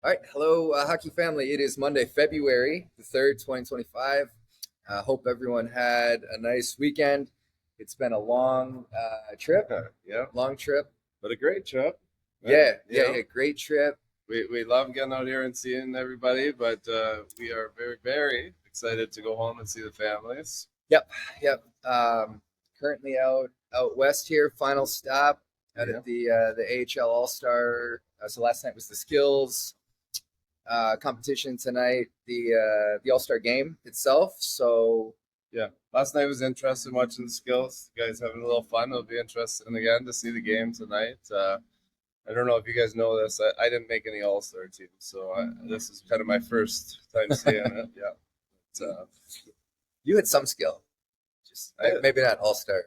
All right, hello, hockey family. It is Monday, February the 3rd, 2025. Hope everyone had a nice weekend. It's been a long trip, Yeah, long trip. but a great trip. Right? Yeah, great trip. We love getting out here and seeing everybody, but we are very, very excited to go home and see the families. Yep, yep. Currently out west here. Final stop out Yeah, at the AHL All-Star. So last night was the skills competition. Tonight the All-Star game itself. So yeah. Last night was interesting watching the skills. You guys having a little fun. It'll be interesting again to see the game tonight. I don't know if you guys know this. I didn't make any All-Star teams, so this is kind of my first time seeing it. Yeah, it's, you had some skill, just I, maybe not All-Star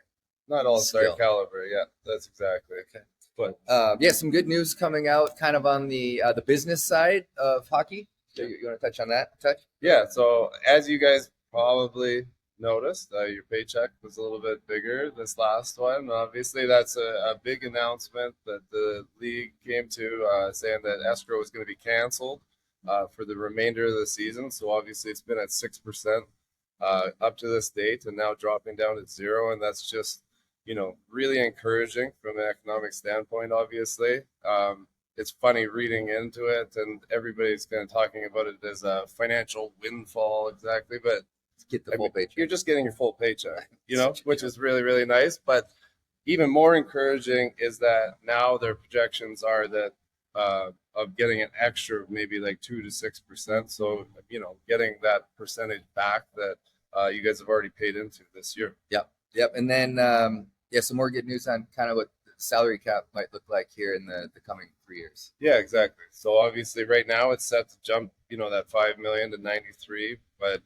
not All-Star skill. caliber. Yeah, that's exactly. Okay. But Yeah, some good news coming out, kind of on the business side of hockey. So you want to touch on that? Touch? yeah, so as you guys probably noticed, your paycheck was a little bit bigger this last one. Obviously, that's a big announcement that the league came to saying that escrow was going to be canceled for the remainder of the season. So obviously, it's been at 6% up to this date, and now dropping down to zero, and that's just really encouraging from an economic standpoint. Obviously, it's funny reading into it, and everybody's kind of talking about it as a financial windfall, exactly. But Get the I full mean, paycheck. you're just getting your full paycheck, which is really, really nice. But even more encouraging is that now their projections are that of getting an extra maybe like 2 to 6%. So getting that percentage back that you guys have already paid into this year. Yep. And then yeah, some more good news on kind of what the salary cap might look like here in the coming 3 years. Yeah, exactly. So obviously, right now it's set to jump, that 5 million to 93. But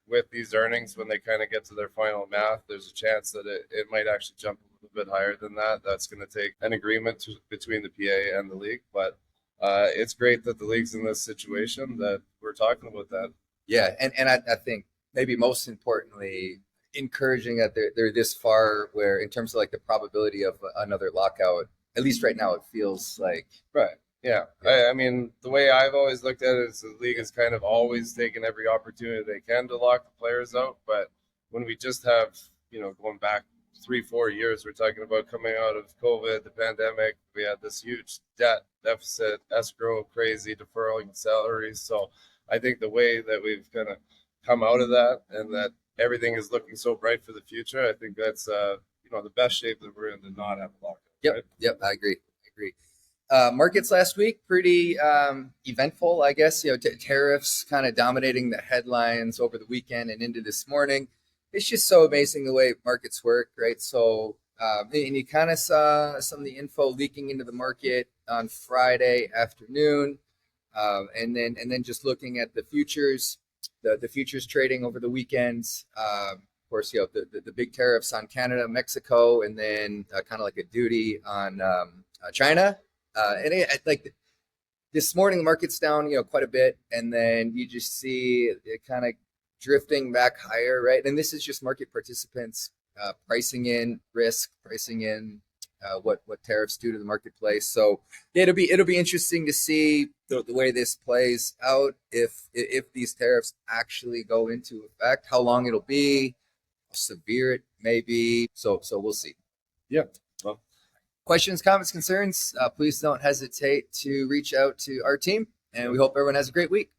with these earnings, when they kind of get to their final math, there's a chance that it might actually jump a little bit higher than that. That's going to take an agreement between the PA and the league. But it's great that the league's in this situation that we're talking about that. Yeah, and I think maybe most importantly, encouraging that they're this far where in terms of like the probability of another lockout, at least right now, it feels like Right. Yeah. yeah, I mean, the way I've always looked at it is the league has kind of always taken every opportunity they can to lock the players out. But when we just have, going back 3, 4 years, we're talking about coming out of COVID, the pandemic, we had this huge debt deficit, escrow, crazy deferring salaries. So I think the way that we've kind of come out of that and that everything is looking so bright for the future, I think that's, the best shape that we're in to not have a lockout. Right? yep, I agree. Markets last week pretty eventful, I guess. Tariffs kind of dominating the headlines over the weekend and into this morning. It's just so amazing the way markets work, right? So, and you kind of saw some of the info leaking into the market on Friday afternoon, and then just looking at the futures, the futures trading over the weekends. Of course, the big tariffs on Canada, Mexico, and then kind of like a duty on China. Like this morning, the market's down, quite a bit, and then you just see it kind of drifting back higher, right? And this is just market participants pricing in risk, pricing in what tariffs do to the marketplace. So yeah, it'll be interesting to see the way this plays out if these tariffs actually go into effect, how long it'll be, how severe it may be. So we'll see. Yeah. Well, Questions, comments, concerns, please don't hesitate to reach out to our team. And we hope everyone has a great week.